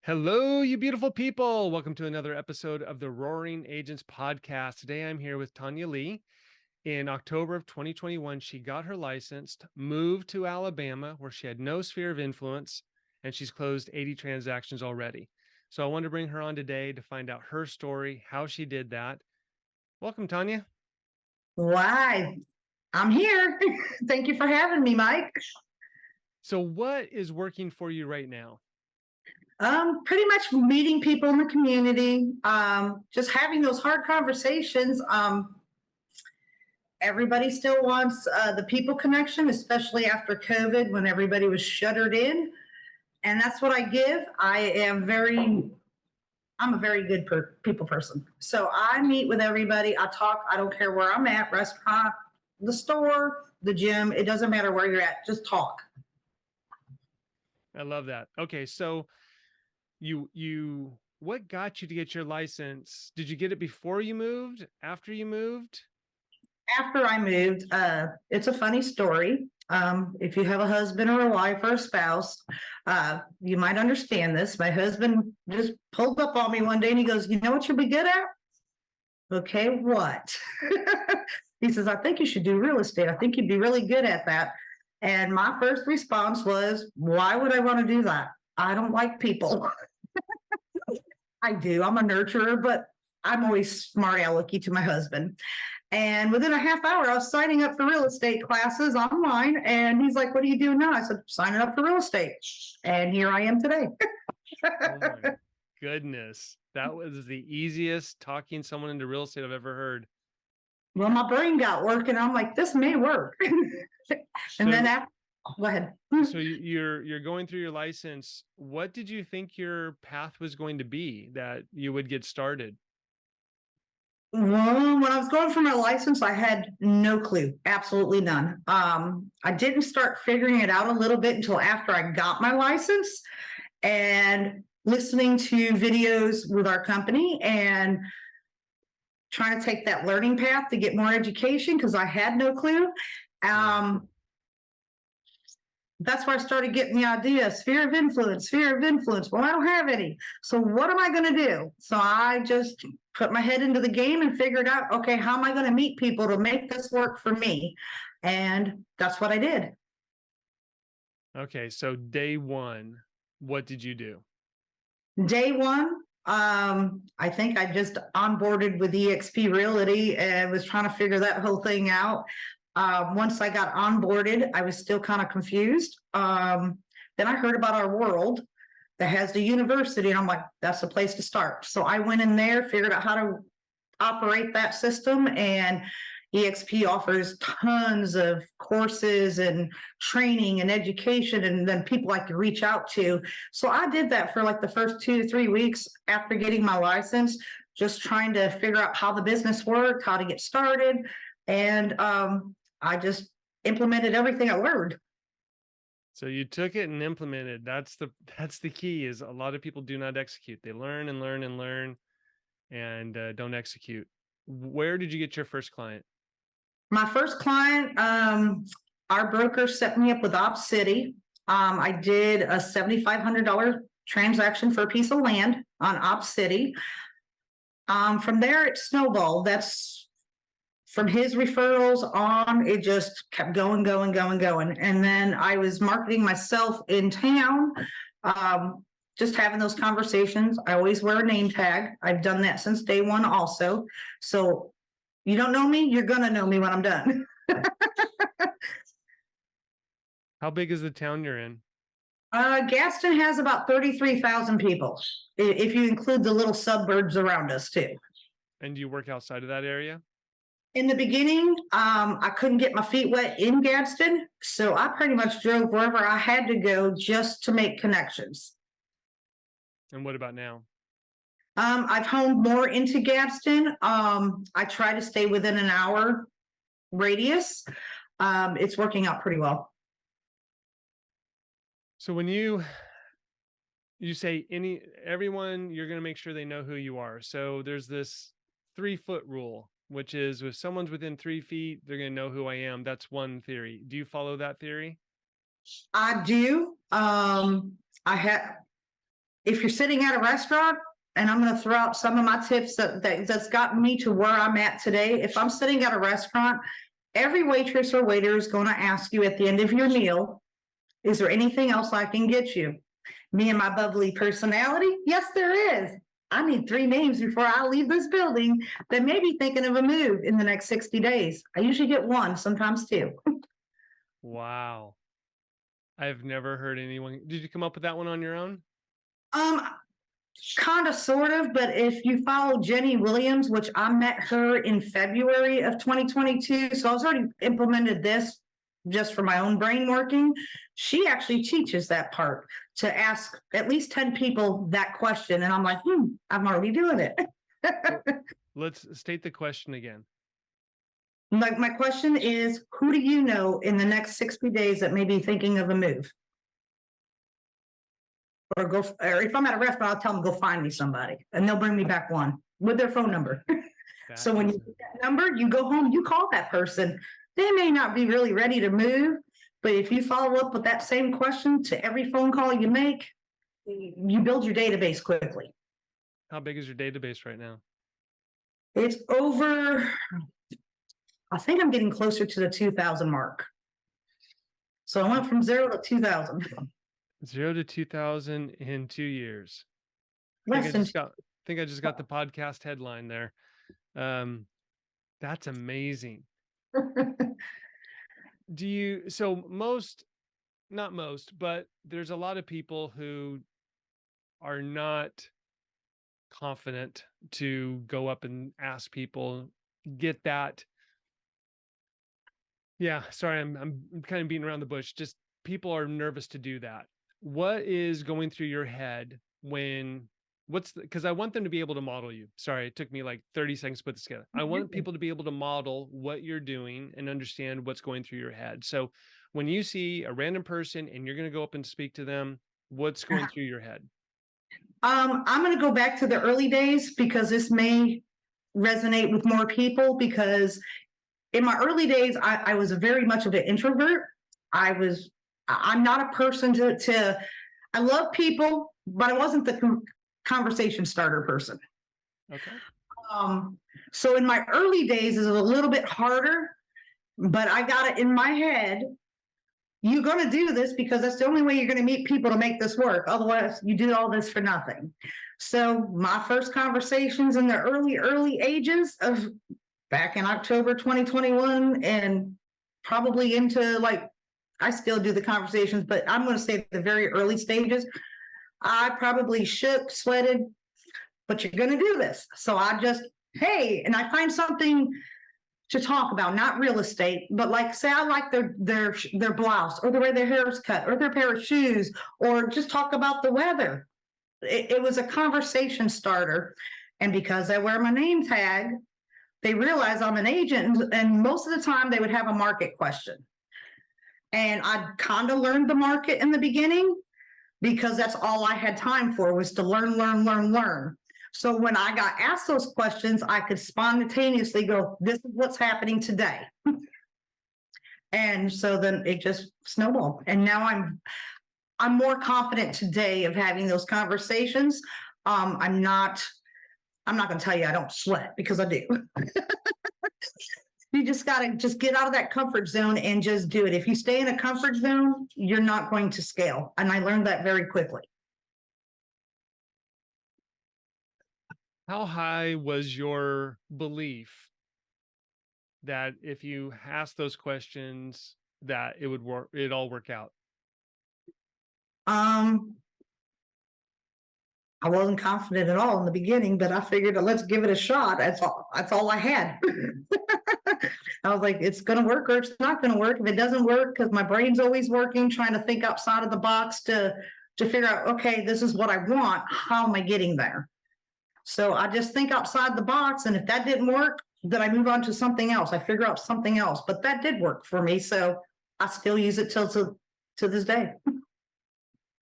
Hello, you beautiful people. Welcome to another episode of the Roaring Agents podcast. Today I'm here with Tonya Lee. In October of 2021, she got her license, moved to Alabama where she had no sphere of influence, and she's closed 80 transactions already. So I wanted to bring her on today to find out her story, how she did that. Welcome, Tonya. Why? I'm here. Thank you for having me, Mike. So what is working for you right now? Pretty much meeting people in the community, just having those hard conversations. Everybody still wants the people connection, especially after COVID when everybody was shuttered in. And that's what I give. I'm a very good people person. So I meet with everybody. I talk. I don't care where I'm at, restaurant, the store, the gym. It doesn't matter where you're at. Just talk. I love that. Okay, so what got you to get your license? Did you get it before you moved? After you moved? After I moved, it's a funny story. If you have a husband or a wife or a spouse, you might understand this. My husband just pulled up on me one day and he goes, "You know what you'll be good at?" Okay, what? He says, "I think you should do real estate. I think you'd be really good at that." And my first response was, "Why would I want to do that? I don't like people." I do. I'm a nurturer, but I'm always smart alecky to my husband. And within a half hour, I was signing up for real estate classes online. And he's like, "What are you doing now?" I said, "Signing up for real estate." And here I am today. Oh my goodness. That was the easiest talking someone into real estate I've ever heard. Well, my brain got working. I'm like, this may work. And then after, go ahead. So you're going through your license. What did you think your path was going to be that you would get started? Well, when I was going for my license, I had no clue, absolutely none. I didn't start figuring it out a little bit until after I got my license and listening to videos with our company and trying to take that learning path to get more education because I had no clue. That's where I started getting the idea, sphere of influence, sphere of influence. Well, I don't have any. So what am I going to do? So I just put my head into the game and figured out, okay, how am I going to meet people to make this work for me? And that's what I did. Okay, so day one, what did you do? Day one, I think I just onboarded with eXp Realty and was trying to figure that whole thing out. Once I got onboarded, I was still kind of confused. Then I heard about our world that has the university, and I'm like, that's the place to start. So I went in there, figured out how to operate that system, and eXp offers tons of courses and training and education, and then people I could reach out to. So I did that for like the first 2 to 3 weeks after getting my license, just trying to figure out how the business worked, how to get started. And I just implemented everything I learned. So you took it and implemented. That's the key. Is a lot of people do not execute. They learn and learn and learn, and don't execute. Where did you get your first client? My first client, our broker set me up with Op City. I did a $7,500 transaction for a piece of land on Op City. From there, it snowballed. That's from his referrals on, it just kept going. And then I was marketing myself in town, just having those conversations. I always wear a name tag. I've done that since day one also. So you don't know me, you're going to know me when I'm done. How big is the town you're in? Gadsden has about 33,000 people, if you include the little suburbs around us too. And do you work outside of that area? In the beginning, I couldn't get my feet wet in Gadsden, so I pretty much drove wherever I had to go just to make connections. And what about now? I've honed more into Gadsden. I try to stay within an hour radius. It's working out pretty well. So when you say everyone, you're going to make sure they know who you are. So there's this 3-foot rule, which is if someone's within 3 feet, they're going to know who I am. That's one theory. Do you follow that theory? I do. if you're sitting at a restaurant, and I'm going to throw out some of my tips that's gotten me to where I'm at today. If I'm sitting at a restaurant, every waitress or waiter is going to ask you at the end of your meal, is there anything else I can get you? Me and my bubbly personality? Yes, there is. I need 3 names before I leave this building that may be thinking of a move in the next 60 days. I usually get 1, sometimes 2. Wow. I've never heard anyone. Did you come up with that one on your own? Um, kind of, sort of, but if you follow Jenny Williams, which I met her in February of 2022, so I was already implemented this just for my own brain working. She actually teaches that part to ask at least 10 people that question. And I'm like, I'm already doing it. Let's state the question again. My question is, who do you know in the next 60 days that may be thinking of a move? Or if I'm at a restaurant, I'll tell them, go find me somebody, and they'll bring me back one with their phone number. So when you get that number, you go home, you call that person. They may not be really ready to move, but if you follow up with that same question to every phone call you make, you build your database quickly. How big is your database right now? It's over, I think I'm getting closer to the 2,000 mark. So I went from 0 to 2,000. 0 to 2,000 in 2 years. I think I just got the podcast headline there. That's amazing. Not most, but there's a lot of people who are not confident to go up and ask people, get that. Yeah, sorry, I'm kind of beating around the bush. Just people are nervous to do that. What is going through your head because I want them to be able to model you. Sorry, it took me like 30 seconds to put this together. I want people to be able to model what you're doing and understand what's going through your head. So when you see a random person and you're going to go up and speak to them, what's going through your head? I'm going to go back to the early days because this may resonate with more people, because in my early days, I was very much of an introvert. I'm not a person I love people, but I wasn't the conversation starter person. Okay. So in my early days, is a little bit harder, but I got it in my head. You're going to do this because that's the only way you're going to meet people to make this work. Otherwise, you do all this for nothing. So my first conversations in the early ages of back in October 2021 and probably into I still do the conversations, but I'm going to say the very early stages, I probably shook, sweated, but you're going to do this. So I just, hey, and I find something to talk about, not real estate, but say I like their blouse or the way their hair is cut or their pair of shoes, or just talk about the weather. It was a conversation starter. And because I wear my name tag, they realize I'm an agent, and most of the time they would have a market question. And I kind of learned the market in the beginning because that's all I had time for, was to learn. So when I got asked those questions, I could spontaneously go, this is what's happening today. And so then it just snowballed. And now I'm more confident today of having those conversations. I'm not going to tell you I don't sweat, because I do. You just got to get out of that comfort zone and just do it. If you stay in a comfort zone, you're not going to scale. And I learned that very quickly. How high was your belief that if you asked those questions, that it would work, it'd all work out? I wasn't confident at all in the beginning, but I figured, let's give it a shot. That's all I had. I was like, it's going to work or it's not going to work. If it doesn't work, because my brain's always working, trying to think outside of the box to figure out, okay, this is what I want. How am I getting there? So I just think outside the box. And if that didn't work, then I move on to something else. I figure out something else, but that did work for me. So I still use it to this day.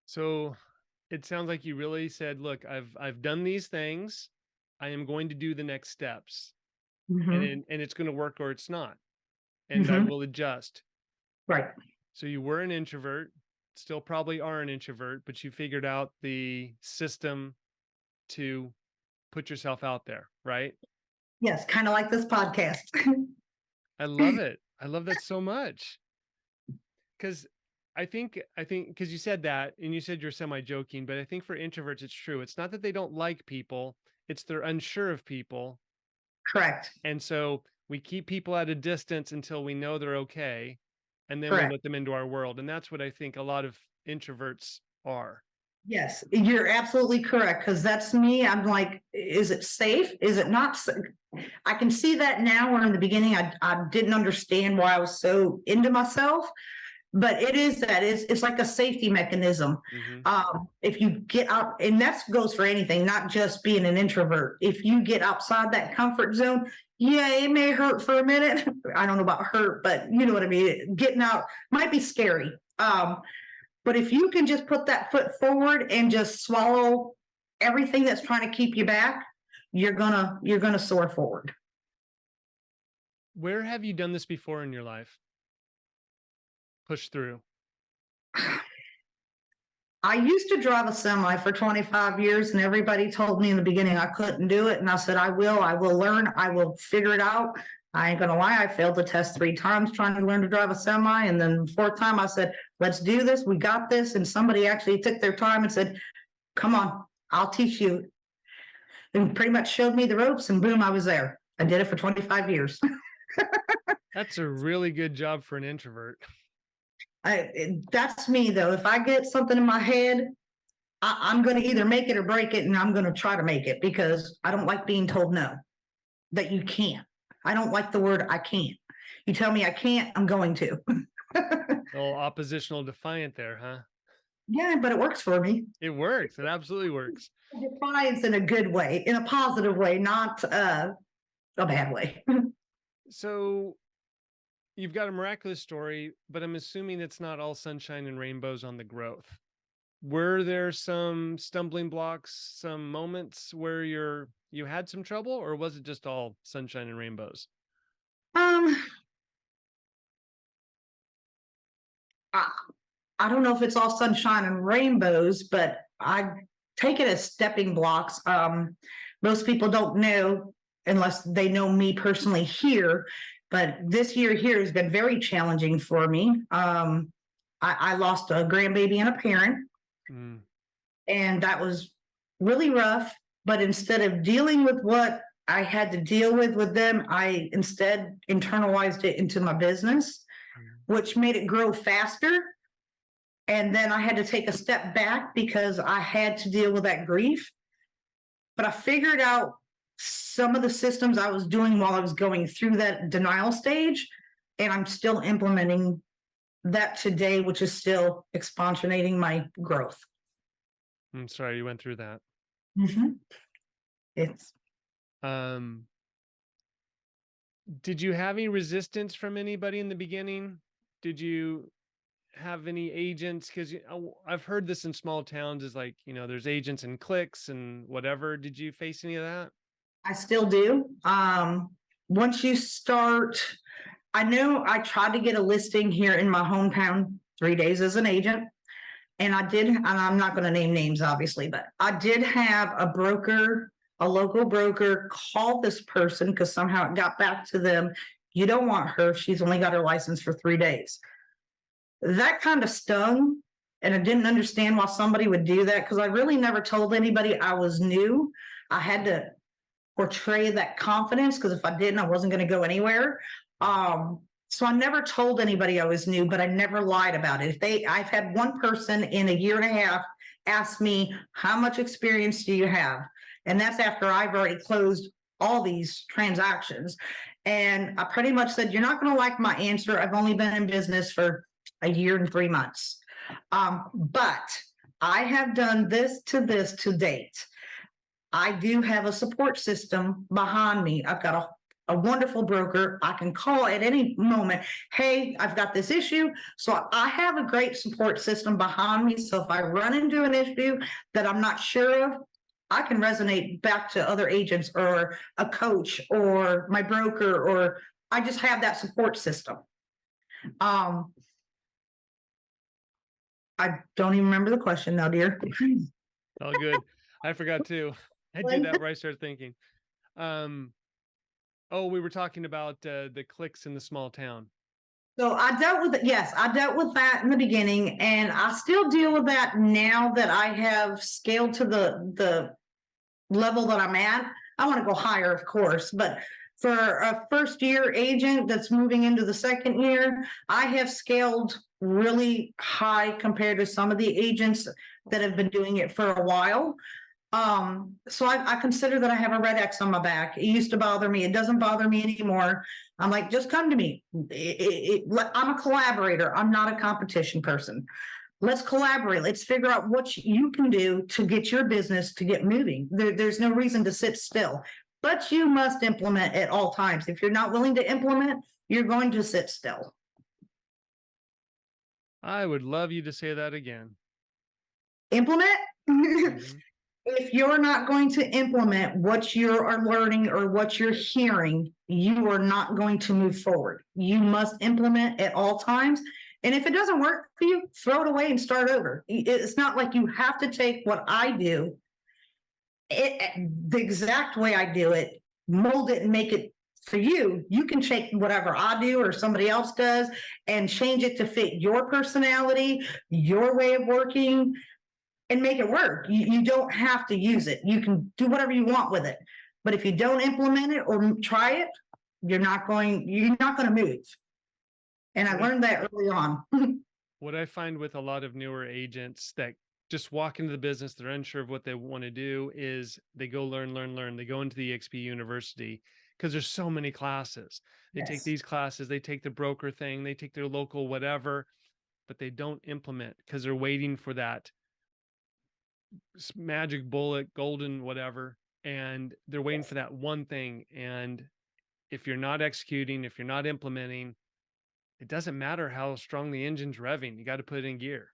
So it sounds like you really said, look, I've done these things. I am going to do the next steps. And it's going to work or it's not. And I will adjust. Right. So you were an introvert. still probably are an introvert, but you figured out the system to put yourself out there, right? Yes, kind of like this podcast. I love it. I love that so much. Because I think because you said that and you said you're semi-joking, but I think for introverts it's true. It's not that they don't like people, it's they're unsure of people. Correct. And so we keep people at a distance until we know they're okay, and then we Correct. let them into our world. And that's what I think a lot of introverts are. Yes, you're absolutely correct. Because that's me. I'm like, is it safe? Is it not? I can see that now. Where in the beginning, I didn't understand why I was so into myself. But it is that it's like a safety mechanism. If you get out, and that goes for anything, not just being an introvert. If you get outside that comfort zone, yeah, it may hurt for a minute. I don't know about hurt, but you know what I mean. Getting out might be scary. But if you can just put that foot forward and just swallow everything that's trying to keep you back, you're gonna soar forward. Where have you done this before in your life? Push through. I used to drive a semi for 25 years, and everybody told me in the beginning I couldn't do it. And I said, I will learn, I will figure it out. I ain't gonna lie, I failed the test 3 times trying to learn to drive a semi. And then the 4th time I said, let's do this, we got this. And somebody actually took their time and said, come on, I'll teach you. And pretty much showed me the ropes, and boom, I was there. I did it for 25 years. That's a really good job for an introvert. That's me though. If I get something in my head, I'm going to either make it or break it, and I'm going to try to make it, because I don't like being told no, that you can't. I don't like the word I can't. You tell me I can't, I'm going to. Little oppositional defiant there, huh? Yeah, but it works for me. It works. It absolutely works. Defiance in a good way, in a positive way, not a bad way. So you've got a miraculous story, but I'm assuming it's not all sunshine and rainbows on the growth. Were there some stumbling blocks, some moments where you had some trouble, or was it just all sunshine and rainbows? I don't know if it's all sunshine and rainbows, but I take it as stepping blocks. Most people don't know unless they know me personally here, but this year here has been very challenging for me. I lost a grandbaby and a parent, and that was really rough. But instead of dealing with what I had to deal with them, I instead internalized it into my business, which made it grow faster. And then I had to take a step back because I had to deal with that grief. But I figured out some of the systems I was doing while I was going through that denial stage, and I'm still implementing that today, which is still exponentiating my growth. I'm sorry you went through that. It's did you have any resistance from anybody in the beginning? Did you have any agents? Because I've heard this in small towns, is like, there's agents and cliques and whatever. Did you face any of that? I still do. Once you start, I know I tried to get a listing here in my hometown 3 days as an agent. And I did, and I'm not going to name names, obviously, but I did have a broker, a local broker, call this person because somehow it got back to them. You don't want her. She's only got her license for 3 days. That kind of stung, and I didn't understand why somebody would do that, because I really never told anybody I was new. I had to portray that confidence, because if I didn't, I wasn't going to go anywhere. So I never told anybody I was new, but I never lied about it. I've had one person in a year and a half ask me, how much experience do you have? And that's after I've already closed all these transactions. And I pretty much said, you're not going to like my answer. I've only been in business for a year and 3 months. But I have done this to date. I do have a support system behind me. I've got a wonderful broker I can call at any moment. Hey, I've got this issue. So I have a great support system behind me. So if I run into an issue that I'm not sure of, I can resonate back to other agents or a coach or my broker, or I just have that support system. I don't even remember the question now, dear. All good. I forgot too. I do that where I start thinking. Oh, we were talking about the cliques in the small town. So I dealt with it. Yes, I dealt with that in the beginning, and I still deal with that now that I have scaled to the level that I'm at. I want to go higher, of course, but for a first year agent that's moving into the second year, I have scaled really high compared to some of the agents that have been doing it for a while. So I consider that I have a red X on my back. It used to bother me. It doesn't bother me anymore. I'm like, just come to me. I'm a collaborator. I'm not a competition person. Let's collaborate. Let's figure out what you can do to get your business to get moving. There's no reason to sit still, but you must implement at all times. If you're not willing to implement, you're going to sit still. I would love you to say that again. Implement. Mhm. If you're not going to implement what you are learning or what you're hearing, you are not going to move forward. You must implement at all times. And if it doesn't work for you, throw it away and start over. It's not like you have to take what I do, the exact way I do it, mold it and make it for you. You can take whatever I do or somebody else does and change it to fit your personality, your way of working, and make it work. You don't have to use it. You can do whatever you want with it. But if you don't implement it or try it, you're not going to move. And I learned that early on. What I find with a lot of newer agents that just walk into the business, they're unsure of what they want to do, is they go learn. They go into the EXP University because there's so many classes. They take these classes, they take the broker thing, they take their local whatever, but they don't implement because they're waiting for that magic bullet, golden whatever, and they're waiting for that one thing. And if you're not executing, if you're not implementing, it doesn't matter how strong the engine's revving. You got to put it in gear.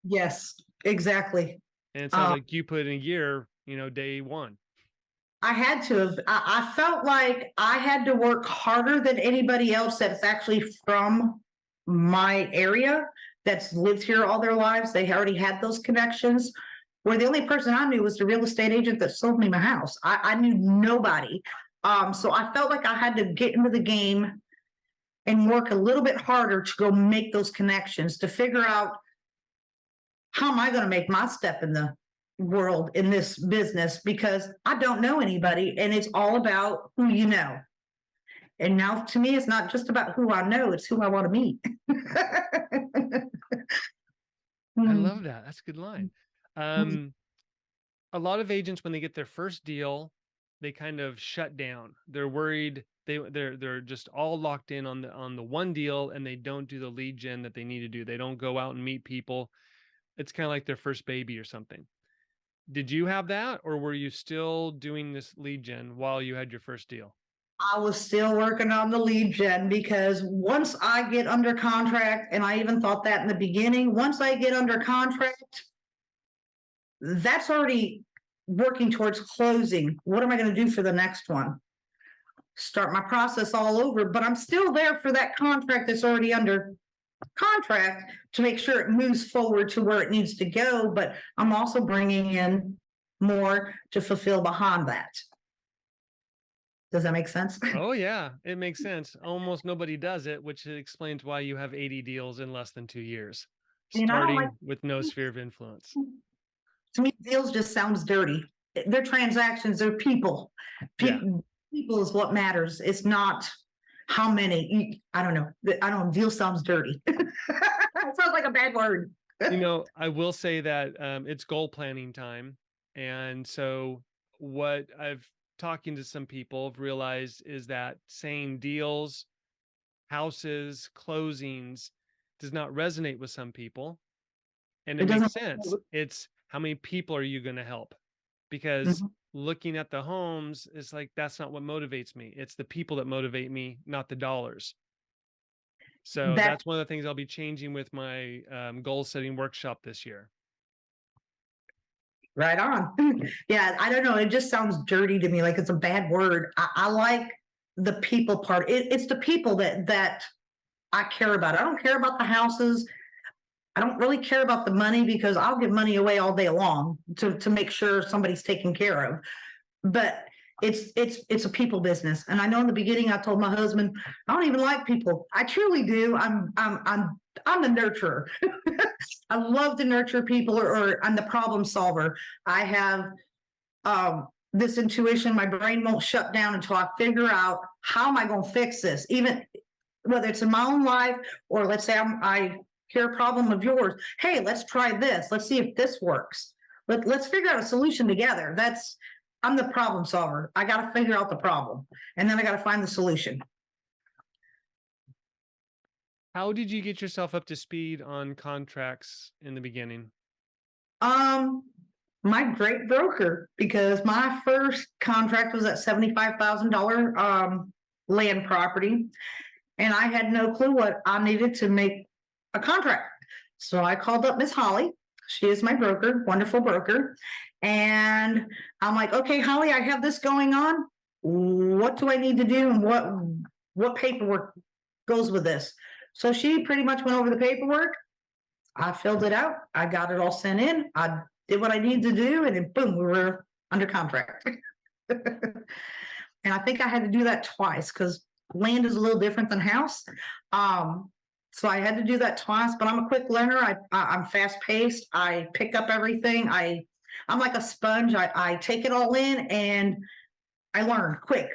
Yes, exactly. And it sounds like you put it in gear, day one. I had to have. I felt like I had to work harder than anybody else that's actually from my area, that's lived here all their lives. They already had those connections. Where the only person I knew was the real estate agent that sold me my house. I knew nobody. So I felt like I had to get into the game and work a little bit harder to go make those connections, to figure out how am I going to make my step in the world in this business, because I don't know anybody, and it's all about who you know. And now to me, it's not just about who I know, it's who I want to meet. I love that. That's a good line. A lot of agents, when they get their first deal, they kind of shut down. They're worried. They're just all locked in on the one deal, and they don't do the lead gen that they need to do. They don't go out and meet people. It's kind of like their first baby or something. Did you have that, or were you still doing this lead gen while you had your first deal? I was still working on the lead gen, because once I get under contract, and I even thought that in the beginning, once I get under contract, that's already working towards closing. What am I going to do for the next one? Start my process all over, but I'm still there for that contract that's already under contract to make sure it moves forward to where it needs to go. But I'm also bringing in more to fulfill behind that. Does that make sense? Oh yeah, it makes sense. Almost nobody does it, which explains why you have 80 deals in less than 2 years, starting with no sphere of influence. To me, deals just sounds dirty. They're transactions, they're people. People is what matters. It's not how many. I don't know. Deal sounds dirty. It sounds like a bad word. I will say that it's goal planning time. And so what I've talking to some people have realized is that saying deals, houses, closings does not resonate with some people. And it makes sense. It's how many people are you going to help? Because looking at the homes is like, that's not what motivates me. It's the people that motivate me, not the dollars. So that's one of the things I'll be changing with my goal setting workshop this year. Right on. Yeah, I don't know. It just sounds dirty to me, like it's a bad word. I like the people part. It's the people that I care about. I don't care about the houses. I don't really care about the money because I'll give money away all day long to make sure somebody's taken care of. But it's a people business. And I know in the beginning I told my husband, I don't even like people. I truly do. I'm a nurturer. I love to nurture people, or I'm the problem solver. I have this intuition, my brain won't shut down until I figure out how am I going to fix this, even whether it's in my own life, or let's say I hear a problem of yours. Hey, let's try this. Let's see if this works. Let's figure out a solution together. I'm the problem solver. I got to figure out the problem, and then I got to find the solution. How did you get yourself up to speed on contracts in the beginning? My great broker, because my first contract was at $75,000 land property, and I had no clue what I needed to make a contract. So I called up Miss Holly. She is my broker, wonderful broker. And I'm like, okay, Holly, I have this going on. What do I need to do? And what paperwork goes with this? So she pretty much went over the paperwork. I filled it out. I got it all sent in. I did what I needed to do. And then boom, we were under contract. And I think I had to do that twice because land is a little different than house. So I had to do that twice, but I'm a quick learner. I'm fast paced. I pick up everything. I'm like a sponge. I take it all in and I learn quick.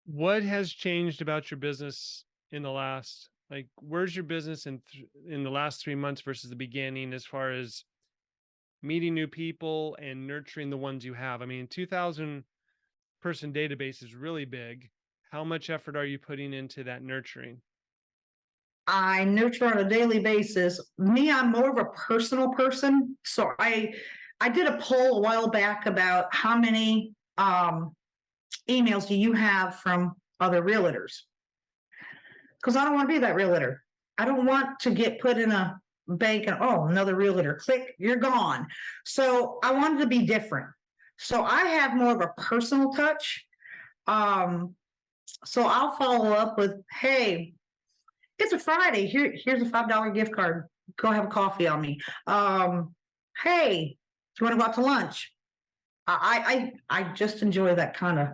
What has changed about your business in the last, where's your business in the last 3 months versus the beginning, as far as meeting new people and nurturing the ones you have? I mean, 2,000 person database is really big. How much effort are you putting into that nurturing? I nurture on a daily basis. Me, I'm more of a personal person. So I did a poll a while back about how many emails do you have from other realtors? Because I don't want to be that realtor. I don't want to get put in a bank and, oh, another realtor, click, you're gone. So I wanted to be different. So I have more of a personal touch. So I'll follow up with, hey, it's a Friday. Here's a $5 gift card. Go have a coffee on me. Hey, do you want to go out to lunch? I just enjoy that kind of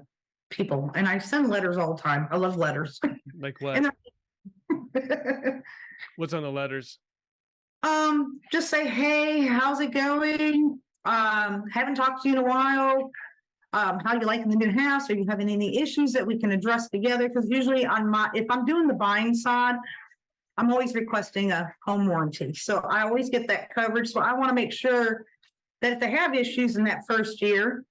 people, and I send letters all the time. I love letters. Like what? What's on the letters? Just say, hey, how's it going? Haven't talked to you in a while. How you liking the new house? Are you having any issues that we can address together? Because usually if I'm doing the buying side, I'm always requesting a home warranty. So I always get that coverage. So I want to make sure that if they have issues in that first year,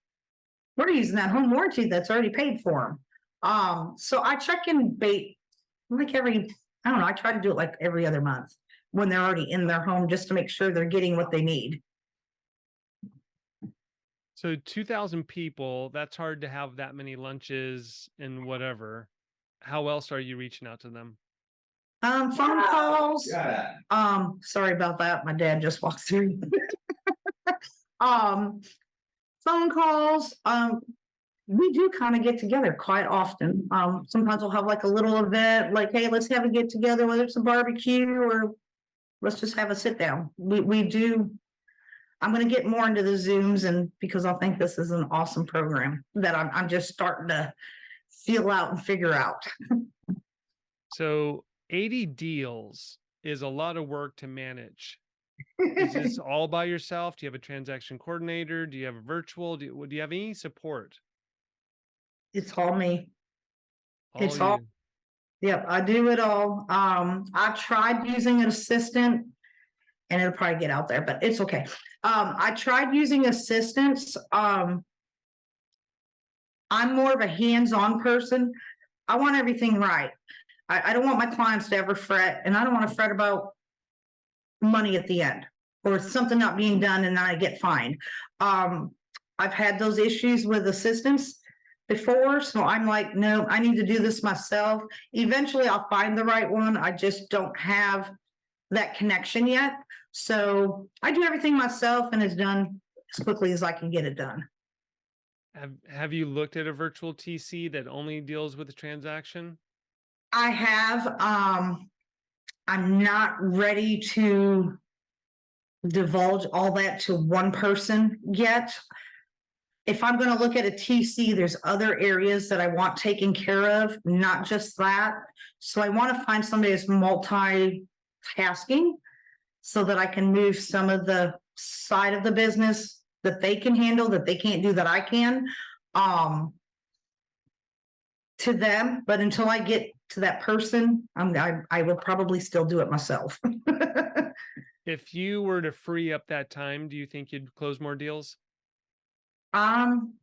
we're using that home warranty that's already paid for them. So I check in like I try to do it like every other month when they're already in their home, just to make sure they're getting what they need. So 2,000 people, that's hard to have that many lunches and whatever. How else are you reaching out to them? Phone calls. Sorry about that. My dad just walked through. Phone calls. We do kind of get together quite often. Sometimes we'll have like a little event, like, hey, let's have a get together, whether it's a barbecue or let's just have a sit down. We do. I'm going to get more into the Zooms, and because I think this is an awesome program that I'm just starting to feel out and figure out. So 80 deals is a lot of work to manage. Is this all by yourself? Do you have a transaction coordinator? Do you have a virtual? Do you have any support? It's all me. It's you. all. Yep, I do it all. I tried using an assistant, and it'll probably get out there, but it's okay. I tried using assistants. I'm more of a hands-on person. I want everything right. I don't want my clients to ever fret, and I don't want to fret about money at the end or something not being done and I get fined. I've had those issues with assistants before, so I'm like, no, I need to do this myself. Eventually I'll find the right one. I just don't have that connection yet. So I do everything myself, and it's done as quickly as I can get it done. Have you looked at a virtual TC that only deals with the transaction? I have. I'm not ready to divulge all that to one person yet. If I'm going to look at a TC, there's other areas that I want taken care of, not just that. So I want to find somebody that's multitasking so that I can move some of the side of the business that they can handle, that they can't do, that I can, to them. But until I get to that person, I will probably still do it myself. If you were to free up that time, do you think you'd close more deals, Um,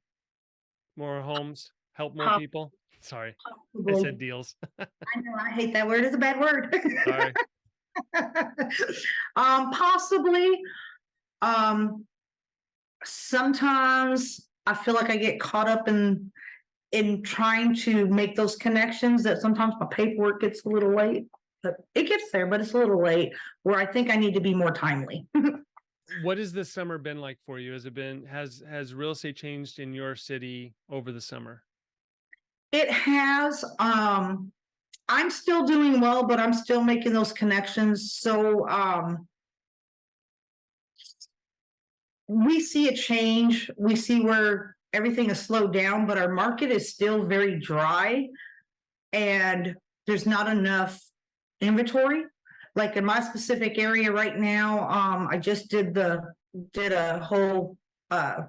more homes, help more Prob- people? Sorry, I Possibly. said deals. I know I hate that word. It's a bad word. Sorry. Possibly. Sometimes I feel like I get caught up in trying to make those connections that sometimes my paperwork gets a little late. But it gets there, but it's a little late, where I think I need to be more timely. What has this summer been like for you? Has real estate changed in your city over the summer? It has. I'm still doing well, but I'm still making those connections. So we see a change. We see where everything has slowed down, but our market is still very dry and there's not enough inventory. Like in my specific area right now, I just did a whole oh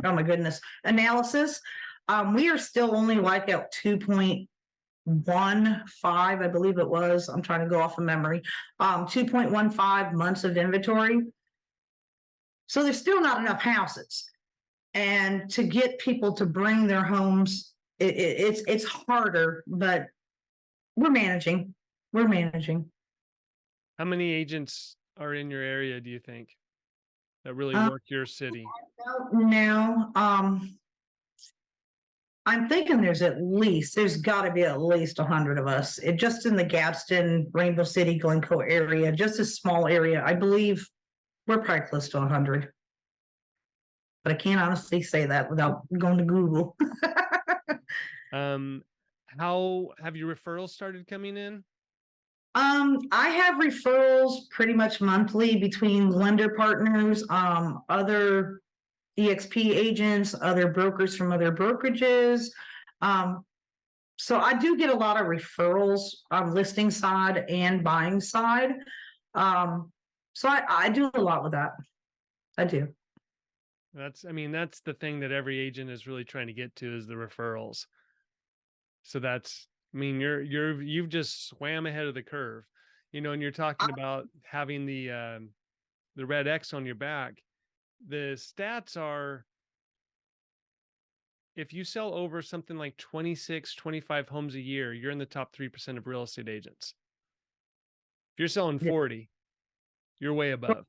my goodness, analysis. We are still only like at 2.15, I believe it was. I'm trying to go off of memory. 2.15 months of inventory. So there's still not enough houses. And to get people to bring their homes, it's harder, but we're managing. We're managing. How many agents are in your area, do you think, that really work your city? Now, I'm thinking there's got to be at least 100 of us. It just in the Gadsden, Rainbow City, Glencoe area, just a small area. I believe we're probably close to 100. But I can't honestly say that without going to Google. How have your referrals started coming in? I have referrals pretty much monthly between lender partners, other EXP agents, other brokers from other brokerages. So I do get a lot of referrals on listing side and buying side. So I do a lot with that. I do. That's the thing that every agent is really trying to get to, is the referrals. So you've just swam ahead of the curve, and you're talking about having the red X on your back. The stats are, if you sell over something like 26, 25 homes a year, you're in the top 3% of real estate agents. If you're selling 40, you're way above.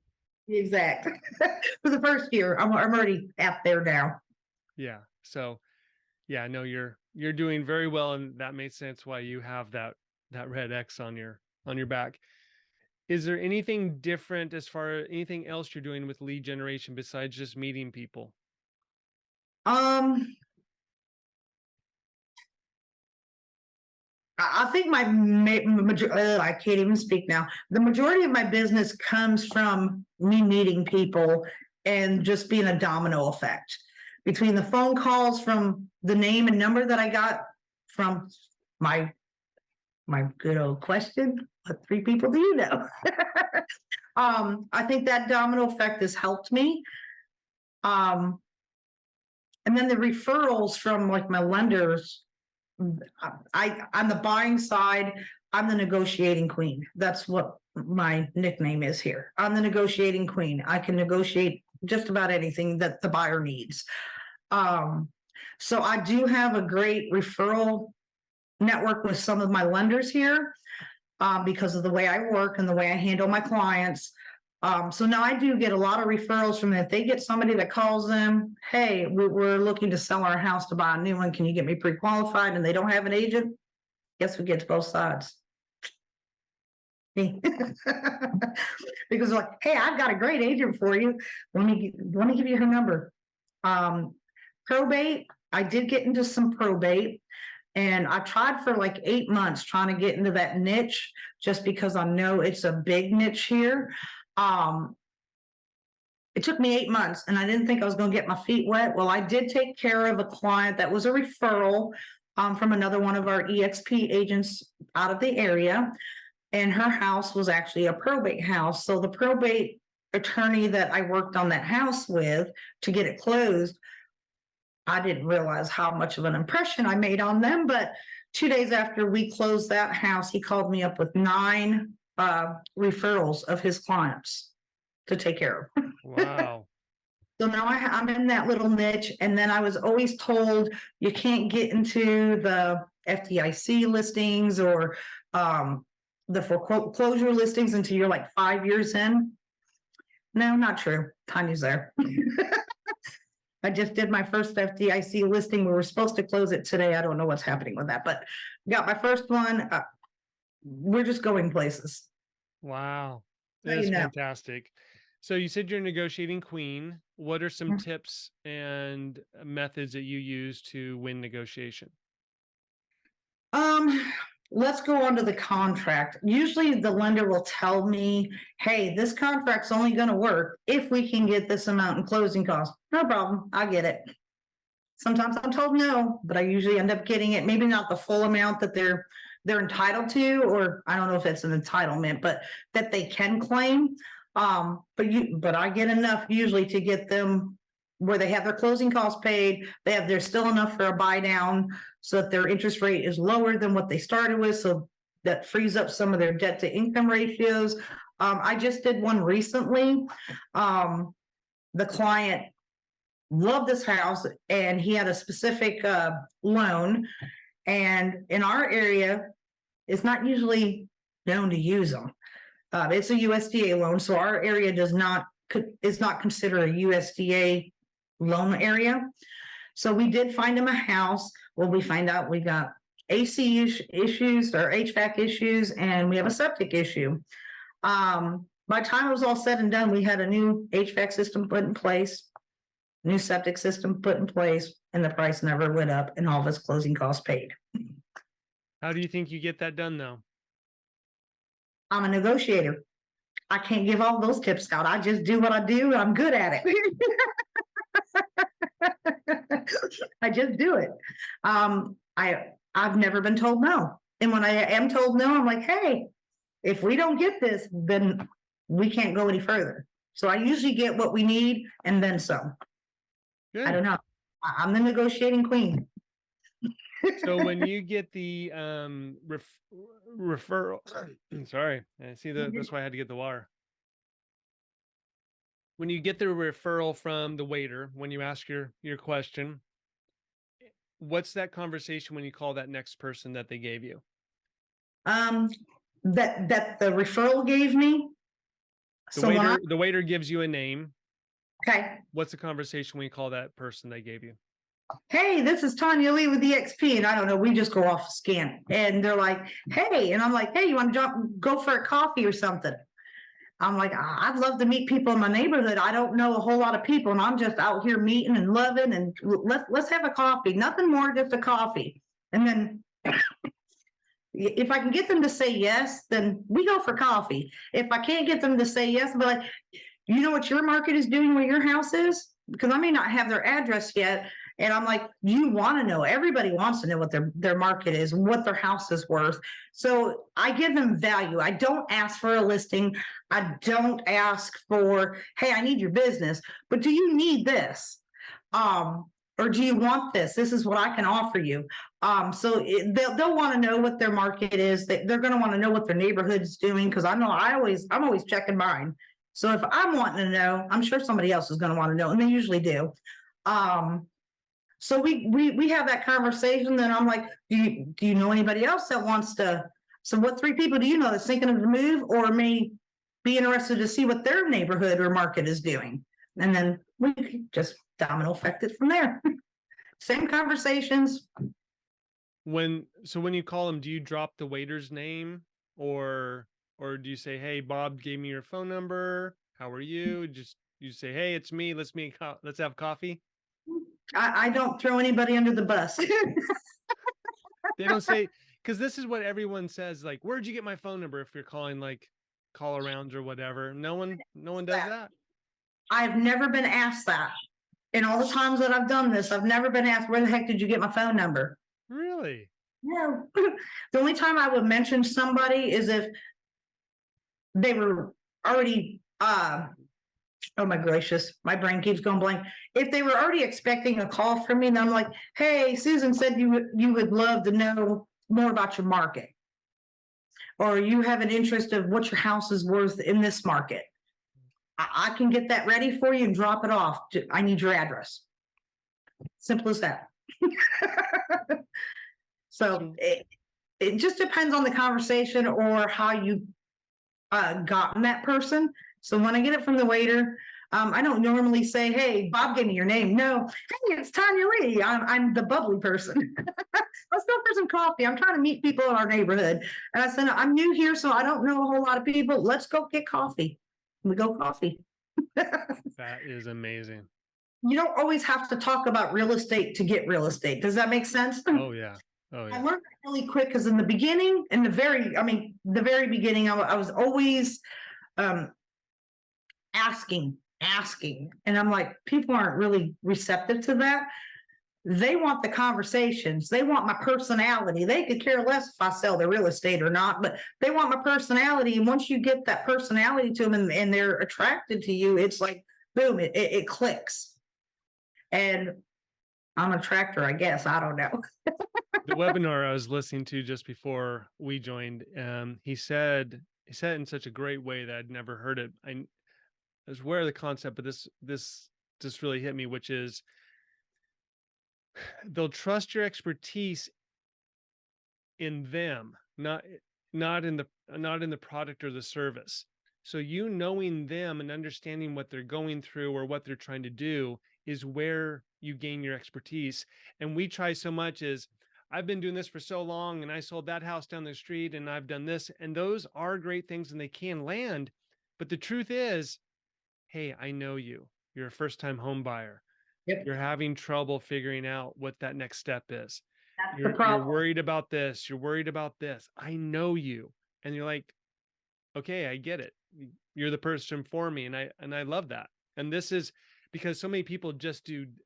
Exactly. For the first year, I'm already out there now. Yeah. So yeah, no, you're doing very well, and that makes sense why you have that red X on your back. Is there anything different as far as anything else you're doing with lead generation besides just meeting people? I think I can't even speak now. The majority of my business comes from me meeting people and just being a domino effect between the phone calls from the name and number that I got from my good old question. What 3 people do you know? I think that domino effect has helped me. And then the referrals from like my lenders, on the buying side, I'm the negotiating queen. That's what my nickname is here. I'm the negotiating queen. I can negotiate just about anything that the buyer needs. So I do have a great referral network with some of my lenders here, because of the way I work and the way I handle my clients. So now I do get a lot of referrals from them. If they get somebody that calls them, hey, we're looking to sell our house to buy a new one. Can you get me pre-qualified? And they don't have an agent. Guess who gets both sides? Me. Because like, hey, I've got a great agent for you. Let me give you her number. Probate. I did get into some probate. And I tried for like 8 months trying to get into that niche just because I know it's a big niche here. It took me 8 months and I didn't think I was going to get my feet wet. Well, I did take care of a client that was a referral from another one of our EXP agents out of the area. And her house was actually a probate house. So the probate attorney that I worked on that house with to get it closed, I didn't realize how much of an impression I made on them. But 2 days after we closed that house, he called me up with 9 referrals of his clients to take care of. Wow. So now I'm in that little niche. And then I was always told you can't get into the FDIC listings or the foreclosure listings until you're like 5 years in. No, not true. Tanya's there. I just did my first FDIC listing. We were supposed to close it today. I don't know what's happening with that, but got my first one. We're just going places. Wow. So That's you know. fantastic. So you said you're a negotiating queen. What are some tips and methods that you use to win negotiation? Let's go on to the contract. Usually the lender will tell me, hey, this contract's only going to work if we can get this amount in closing costs. No problem. I get it. Sometimes I'm told no, but I usually end up getting it. Maybe not the full amount that they're entitled to, or I don't know if it's an entitlement, but that they can claim. But I get enough usually to get them where they have their closing costs paid. There's still enough for a buy down so that their interest rate is lower than what they started with. So that frees up some of their debt to income ratios. I just did one recently. The client loved this house and he had a specific loan. And in our area, it's not usually known to use them. It's a USDA loan, so our area is not considered a USDA loan area. So we did find him a house. Well, we find out we got AC issues or HVAC issues, and we have a septic issue. By the time it was all said and done, we had a new HVAC system put in place, new septic system put in place, and the price never went up, and all of his closing costs paid. How do you think you get that done though? I'm a negotiator. I can't give all those tips out. I just do what I do. I'm good at it. I just do it. I've never been told no. And when I am told no, I'm like, hey, if we don't get this, then we can't go any further. So I usually get what we need and then some. Good. I don't know. I'm the negotiating queen. So when you get the referral, sorry, I see that's why I had to get the water. When you get the referral from the waiter, when you ask your question, what's that conversation when you call that next person that they gave you? That the referral gave me. The waiter gives you a name. Okay. What's the conversation when you call that person they gave you? Hey, this is Tonya Lee with EXP. And I don't know, we just go off scan. And they're like, hey, and I'm like, hey, you want to go for a coffee or something? I'm like, I'd love to meet people in my neighborhood. I don't know a whole lot of people, and I'm just out here meeting and loving, and let's have a coffee. Nothing more, just a coffee. And then if I can get them to say yes, then we go for coffee. If I can't get them to say yes, but like, you know what your market is doing where your house is? Because I may not have their address yet. And I'm like, you want to know, everybody wants to know what their market is, what their house is worth. So I give them value. I don't ask for a listing. I don't ask for, hey, I need your business, but do you need this? Or do you want this? This is what I can offer you. So they'll want to know what their market is. They're going to want to know what their neighborhood is doing. Cause I know I'm always checking mine. So if I'm wanting to know, I'm sure somebody else is going to want to know, and they usually do. So we have that conversation. Then I'm like, do you know anybody else that wants to? So what 3 people do you know that's thinking of the move or may be interested to see what their neighborhood or market is doing? And then we just domino effect it from there. Same conversations. When you call them, do you drop the waiter's name or do you say, hey, Bob gave me your phone number. How are you? You say, hey, it's me. Let's have coffee. I don't throw anybody under the bus. They don't say, because this is what everyone says, like, where'd you get my phone number? If you're calling like call arounds or whatever. No one does that. I've never been asked that. In all the times that I've done this, I've never been asked, where the heck did you get my phone number? Really? No. The only time I would mention somebody is if they were already, oh my gracious, my brain keeps going blank. If they were already expecting a call from me, and I'm like, hey, Susan said you would love to know more about your market. Or you have an interest of what your house is worth in this market. I can get that ready for you and drop it off. I need your address. Simple as that. So it just depends on the conversation or how you gotten that person. So when I get it from the waiter, I don't normally say, hey, Bob gave me your name. No, hey, it's Tonya Lee. I'm the bubbly person. Let's go for some coffee. I'm trying to meet people in our neighborhood. And I said, I'm new here, so I don't know a whole lot of people. Let's go get coffee. We go coffee. That is amazing. You don't always have to talk about real estate to get real estate. Does that make sense? Oh yeah. Oh yeah. I learned that really quick because in the beginning, the very beginning, I was always asking, and I'm like, people aren't really receptive to that. They want the conversations. They want my personality. They could care less if I sell their real estate or not, but they want my personality. And once you get that personality to them and they're attracted to you, it's like, boom, it clicks. And I'm an attractor, I guess. I don't know. The webinar I was listening to just before we joined, he said in such a great way that I'd never heard it. I was aware of the concept, but this just really hit me, which is they'll trust your expertise in them, not in the product or the service. So you knowing them and understanding what they're going through or what they're trying to do is where you gain your expertise. And we try so much is, I've been doing this for so long and I sold that house down the street and I've done this, and those are great things and they can land. But the truth is, hey, I know you. You're a first-time home buyer. Yep. You're having trouble figuring out what that next step is. That's You're worried about this. You're worried about this. I know you. And you're like, okay, I get it. You're the person for me. And I love that. And this is because so many people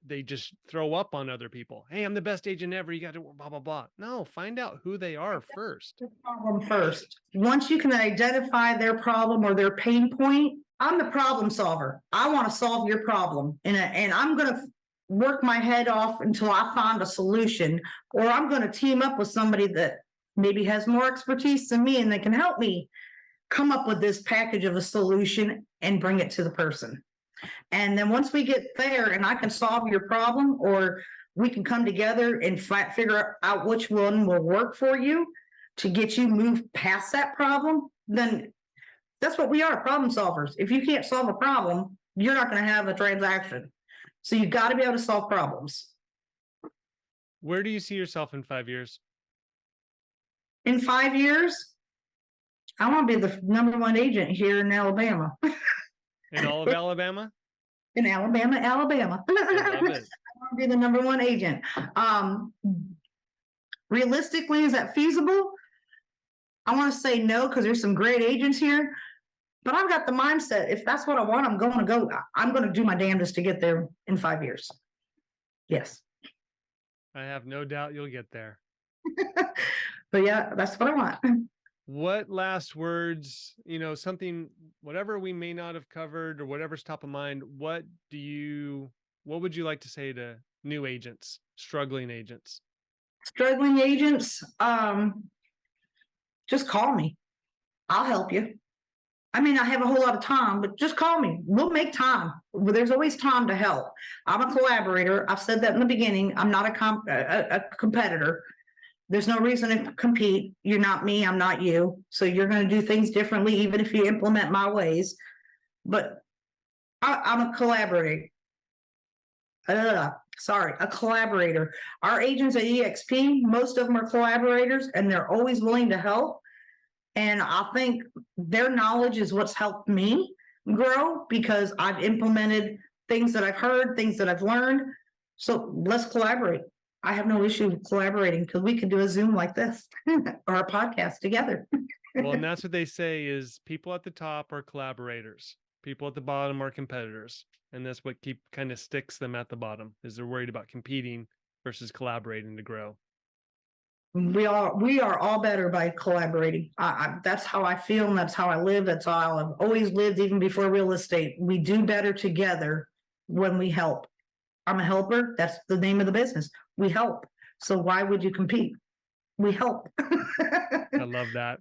they just throw up on other people. Hey, I'm the best agent ever. You got to blah, blah, blah. No, find out who they are first. The problem first. Once you can identify their problem or their pain point, I'm the problem solver. I want to solve your problem. And I'm going to work my head off until I find a solution, or I'm going to team up with somebody that maybe has more expertise than me and they can help me come up with this package of a solution and bring it to the person. And then once we get there and I can solve your problem, or we can come together and figure out which one will work for you to get you moved past that problem, then that's what we are, problem solvers. If you can't solve a problem, you're not going to have a transaction. So you've got to be able to solve problems. Where do you see yourself in 5 years? In 5 years, I want to be the #1 agent here in Alabama. In all of Alabama? In Alabama. I love it. I want to be the #1 agent. Realistically, is that feasible? I want to say no, because there's some great agents here. But I've got the mindset, if that's what I want, I'm going to do my damnedest to get there in 5 years. Yes. I have no doubt you'll get there. But yeah, that's what I want. What last words, something, whatever we may not have covered or whatever's top of mind, what would you like to say to new agents, struggling agents? Struggling agents, just call me. I'll help you. I mean, I have a whole lot of time, but just call me. We'll make time. There's always time to help. I'm a collaborator. I've said that in the beginning. I'm not a competitor. There's no reason to compete. You're not me. I'm not you. So you're going to do things differently, even if you implement my ways. But I'm a collaborator. A collaborator. Our agents at EXP, most of them are collaborators, and they're always willing to help. And I think their knowledge is what's helped me grow, because I've implemented things that I've heard, things that I've learned. So let's collaborate. I have no issue collaborating because we could do a Zoom like this or a podcast together. Well, and that's what they say is people at the top are collaborators. People at the bottom are competitors. And that's what kind of sticks them at the bottom is they're worried about competing versus collaborating to grow. We are all better by collaborating. That's how I feel, and that's how I live. That's how I've always lived, even before real estate. We do better together when we help. I'm a helper. That's the name of the business. We help. So why would you compete? We help. I love that.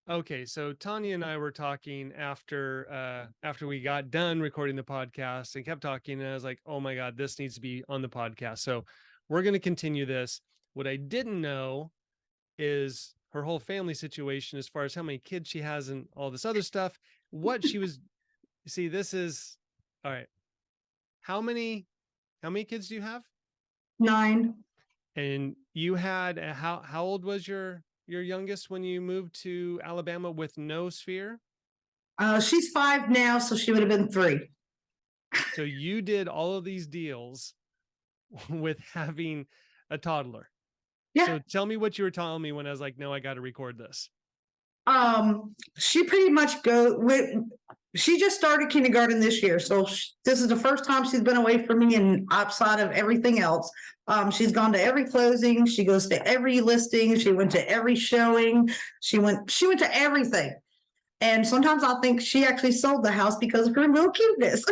Okay, so Tonya and I were talking after we got done recording the podcast and kept talking, and I was like, oh my God, this needs to be on the podcast. So we're going to continue this. What I didn't know is her whole family situation as far as how many kids she has and all this other stuff. What she was, see, this is, all right. How many kids do you have? 9. And you had, how old was your youngest when you moved to Alabama with no sphere? She's 5 now, so she would have been 3. So you did all of these deals with having a toddler. Yeah. So tell me what you were telling me when I was like, no, I got to record this. She pretty much she just started kindergarten this year. So this is the first time she's been away from me and outside of everything else. She's gone to every closing. She goes to every listing. She went to every showing. She went to everything. And sometimes I think she actually sold the house because of her little cuteness.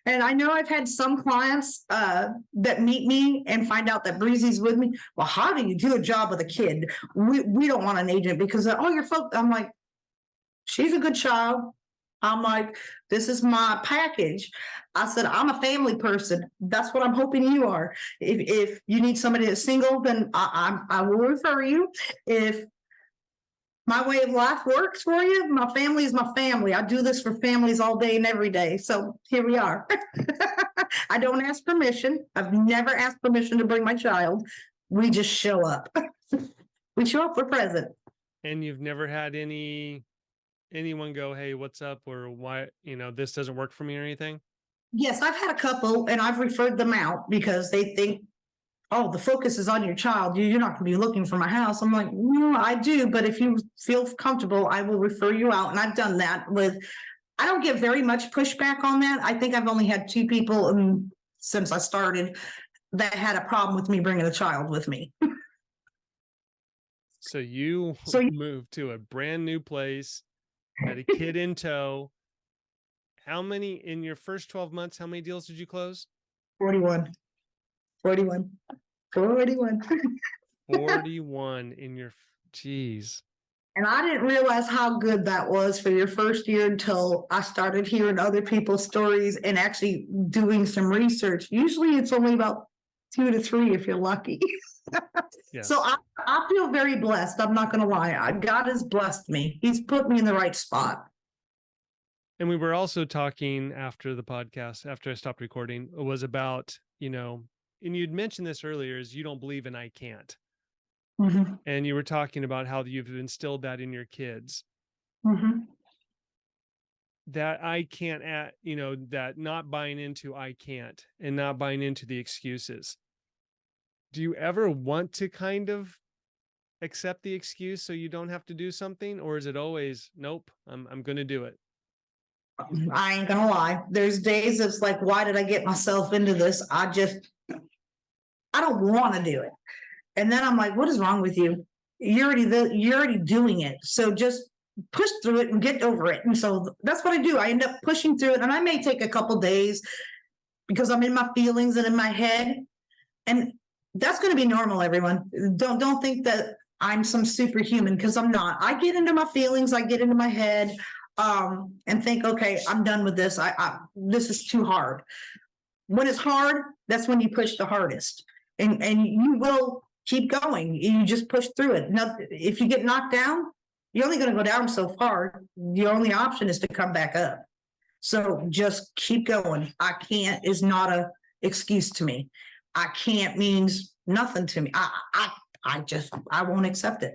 And I know I've had some clients that meet me and find out that Breezy's with me. Well, how do you do a job with a kid? We don't want an agent because, you're folks. I'm like, she's a good child. I'm like, this is my package. I said, I'm a family person. That's what I'm hoping you are. If you need somebody that's single, then I will refer you. If my way of life works for you, my family is my family. I do this for families all day and every day. So here we are. I don't ask permission. I've never asked permission to bring my child. We just show up. We show up, we're present. And you've never had anyone go, hey, what's up? Or why, this doesn't work for me or anything? Yes, I've had a couple and I've referred them out because they think, oh, the focus is on your child. You're not going to be looking for my house. I'm like, no, I do. But if you feel comfortable, I will refer you out. And I've done that I don't get very much pushback on that. I think I've only had 2 people since I started that had a problem with me bringing a child with me. So you moved to a brand new place, had a kid in tow. How many in your first 12 months? How many deals did you close? 41 in your, geez. And I didn't realize how good that was for your first year until I started hearing other people's stories and actually doing some research. Usually it's only about 2 to 3 if you're lucky. Yes. So I feel very blessed. I'm not going to lie. God has blessed me. He's put me in the right spot. And we were also talking after the podcast, after I stopped recording, it was about, and you'd mentioned this earlier, is you don't believe in I can't. Mm-hmm. And you were talking about how you've instilled that in your kids. Mm-hmm. That I can't, that not buying into I can't and not buying into the excuses. Do you ever want to kind of accept the excuse so you don't have to do something? Or is it always, nope, I'm going to do it? I ain't gonna lie. There's days it's like, why did I get myself into this? I don't want to do it. And then I'm like, what is wrong with you? You're already doing it. So just push through it and get over it. And so that's what I do. I end up pushing through it. And I may take a couple days because I'm in my feelings and in my head. And that's going to be normal, everyone. Don't think that I'm some superhuman, because I'm not. I get into my feelings. I get into my head. And think, okay, I'm done with this. This is too hard. When it's hard, that's when you push the hardest, and you will keep going. You just push through it. Now, if you get knocked down, you're only going to go down so far. The only option is to come back up. So just keep going. I can't is not a excuse to me. I can't means nothing to me. I won't accept it.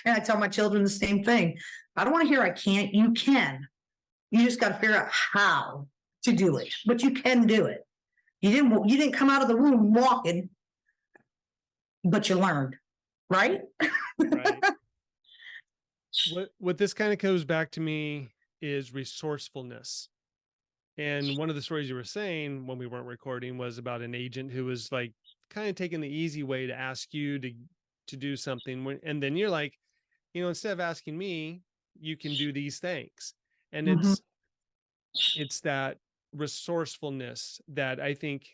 And I tell my children the same thing. I don't want to hear I can't. You can. You just got to figure out how to do it, but you can do it. You didn't come out of the room walking, but you learned, right? Right. What this kind of goes back to me is resourcefulness. And one of the stories you were saying when we weren't recording was about an agent who was like kind of taking the easy way to ask you to do something. And then you're like, instead of asking me, you can do these things. And Mhm. it's that resourcefulness that I think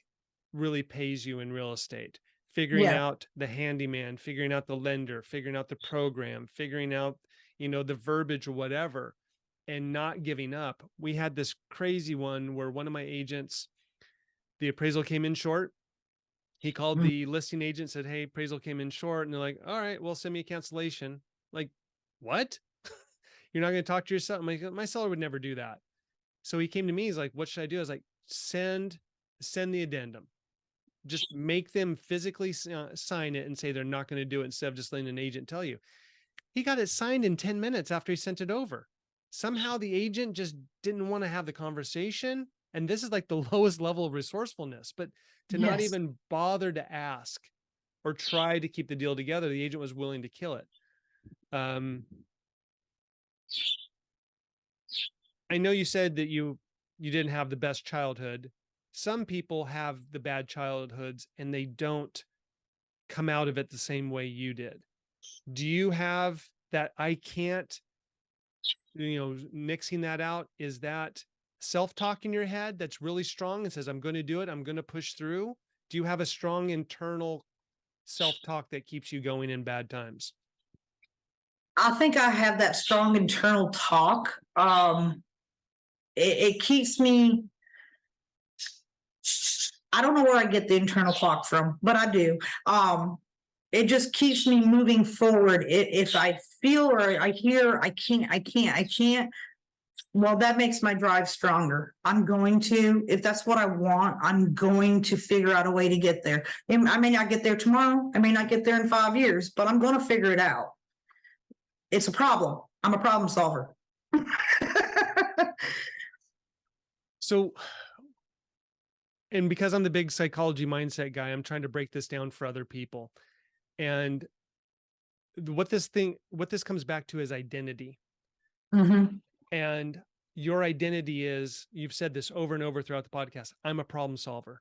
really pays you in real estate. Figuring Yeah. out the handyman, figuring out the lender, figuring out the program, figuring out, the verbiage or whatever, and not giving up. We had this crazy one where one of my agents, the appraisal came in short. He called Mm. the listing agent, said, "Hey, appraisal came in short." And they're like, "All right, well, send me a cancellation." Like, what? You're not going to talk to your seller? My seller would never do that. So he came to me. He's like, "What should I do?" I was like, send the addendum. Just make them physically sign it and say they're not going to do it instead of just letting an agent tell you. He got it signed in 10 minutes after he sent it over. Somehow the agent just didn't want to have the conversation. And this is like the lowest level of resourcefulness, but to not Yes. even bother to ask or try to keep the deal together, the agent was willing to kill it. I know you said that you didn't have the best childhood. Some people have the bad childhoods and they don't come out of it the same way you did. Do you have that I can't, nixing that out? Is that self-talk in your head that's really strong and says, I'm going to do it, I'm going to push through? Do you have a strong internal self-talk that keeps you going in bad times? I think I have that strong internal talk. It keeps me. I don't know where I get the internal clock from, but I do. It just keeps me moving forward. If I feel or I hear I can't, well, that makes my drive stronger. I'm going to, if that's what I want, I'm going to figure out a way to get there. I may not get there tomorrow. I may not get there in 5 years, but I'm going to figure it out. It's a problem. I'm a problem solver. So, and because I'm the big psychology mindset guy, I'm trying to break this down for other people. And what this comes back to is identity. Mm-hmm. And your identity is, you've said this over and over throughout the podcast, I'm a problem solver.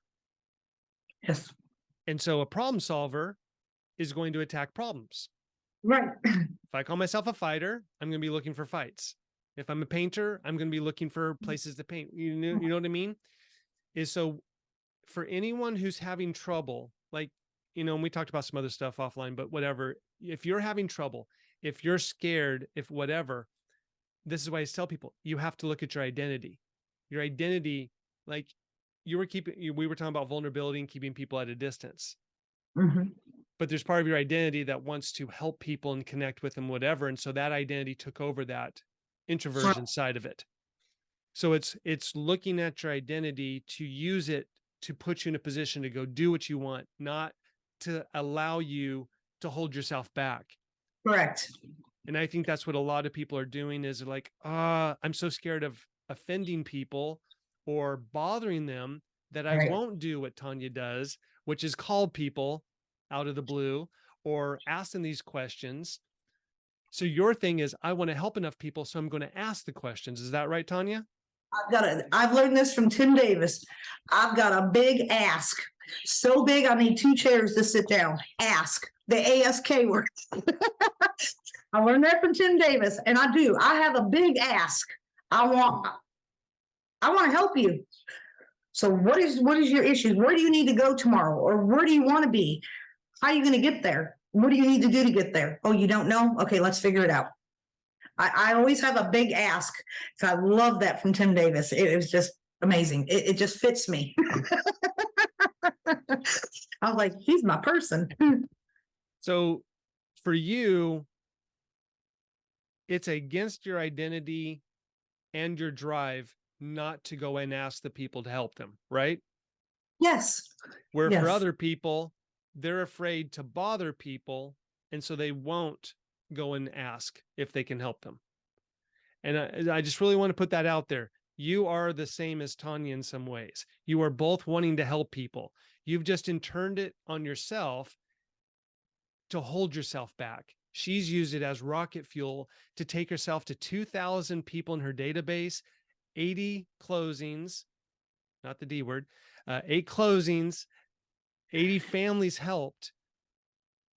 Yes. And so a problem solver is going to attack problems. Right. If I call myself a fighter, I'm going to be looking for fights. If I'm a painter, I'm going to be looking for places to paint. You know what I mean? Is so for anyone who's having trouble, like, and we talked about some other stuff offline, but whatever, if you're having trouble, if you're scared, if whatever, this is why I tell people, you have to look at your identity. Your identity, like we were talking about vulnerability and keeping people at a distance. Mm-hmm. But there's part of your identity that wants to help people and connect with them, whatever. And so that identity took over that introversion side of it. So it's looking at your identity to use it to put you in a position to go do what you want, not to allow you to hold yourself back. Correct. And I think that's what a lot of people are doing is like, I'm so scared of offending people or bothering them that I won't do what Tonya does, which is call people out of the blue or ask them these questions. So your thing is, I want to help enough people, so I'm going to ask the questions. Is that right, Tonya? I've learned this from Tim Davis. I've got a big ask. So big, I need 2 chairs to sit down. Ask. The ASK word. I learned that from Tim Davis, and I do. I have a big ask. I want to help you. So what is your issues? Where do you need to go tomorrow? Or where do you want to be? How are you going to get there? What do you need to do to get there? Oh, you don't know? Okay, let's figure it out. I always have a big ask. So I love that from Tim Davis. It was just amazing. It just fits me. I was like, he's my person. So for you, it's against your identity and your drive not to go and ask the people to help them, right? Yes. Where Yes. for other people, they're afraid to bother people, and so they won't go and ask if they can help them. And I just really want to put that out there. You are the same as Tonya in some ways. You are both wanting to help people. You've just turned it on yourself to hold yourself back. She's used it as rocket fuel to take herself to 2,000 people in her database, 80 closings, not the D word, 8 closings, 80 families helped.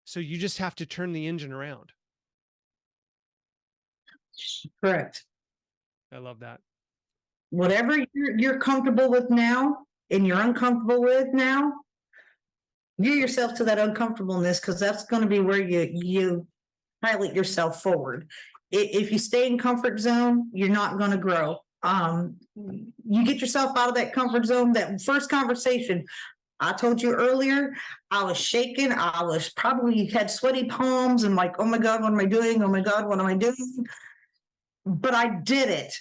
So you just have to turn the engine around. Correct. I love that. Whatever you're comfortable with now and you're uncomfortable with now, gear yourself to that uncomfortableness, because that's going to be where you pilot yourself forward. If you stay in comfort zone, you're not going to grow. You get yourself out of that comfort zone. That first conversation, I told you earlier, I was shaking. I was probably had sweaty palms and like, oh my God, what am I doing? Oh my God, what am I doing? But I did it.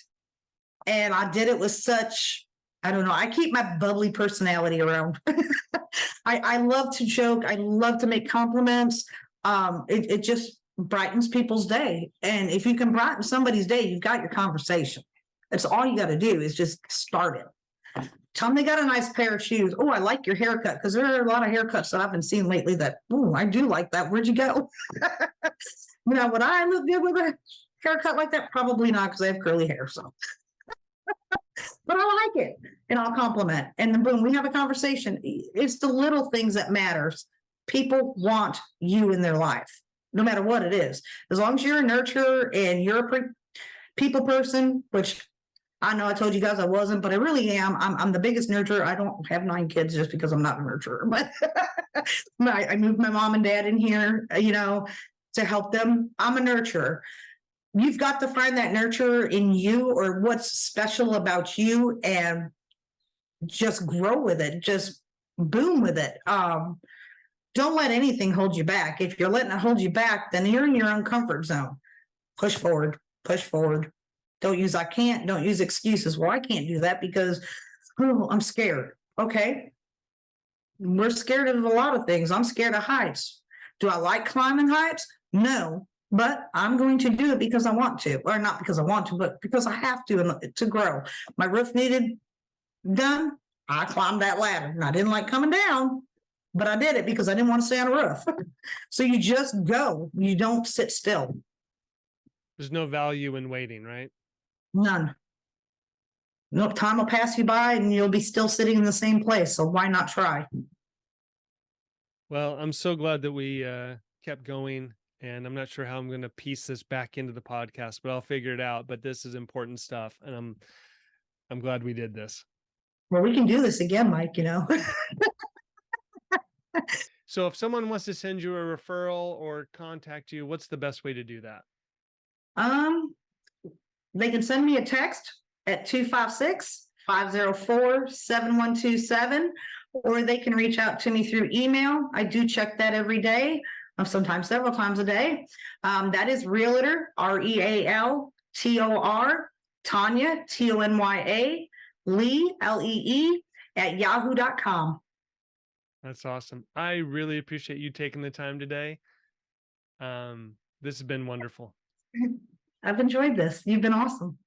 And I did it with such, I don't know, I keep my bubbly personality around. I love to joke. I love to make compliments. It just brightens people's day. And if you can brighten somebody's day, you've got your conversation. That's all you got to do is just start it. Tell them they got a nice pair of shoes. Oh, I like your haircut, because there are a lot of haircuts that I've been seeing lately that, oh, I do like that. Where'd you go? Now, would I look good with a haircut like that? Probably not, because I have curly hair. So. But I like it, and I'll compliment. And then boom, we have a conversation. It's the little things that matters. People want you in their life, no matter what it is. As long as you're a nurturer and you're a people person, which I know I told you guys I wasn't, but I really am. I'm the biggest nurturer. I don't have 9 kids just because I'm not a nurturer, but I moved my mom and dad in here, to help them. I'm a nurturer. You've got to find that nurturer in you, or what's special about you, and just grow with it. Just boom with it. Don't let anything hold you back. If you're letting it hold you back, then you're in your own comfort zone. Push forward, push forward. Don't use I can't, don't use excuses. Well, I can't do that because I'm scared. Okay. We're scared of a lot of things. I'm scared of heights. Do I like climbing heights? No. But I'm going to do it because I want to, or not because I want to, but because I have to grow. My roof needed done. I climbed that ladder, and I didn't like coming down, but I did it because I didn't want to stay on a roof. So you just go. You don't sit still. There's no value in waiting, right? None. No, time will pass you by, and you'll be still sitting in the same place. So why not try? Well, I'm so glad that we kept going. And I'm not sure how I'm going to piece this back into the podcast, but I'll figure it out. But this is important stuff, and I'm glad we did this. Well, we can do this again, Mike. So if someone wants to send you a referral or contact you, what's the best way to do that? They can send me a text at 256-504-7127, or they can reach out to me through email. I do check that every day. Sometimes several times a day. That is Realtor, REALTOR, Tonya, TONYA, Lee, LEE, at yahoo.com. That's awesome. I really appreciate you taking the time today. This has been wonderful. I've enjoyed this. You've been awesome.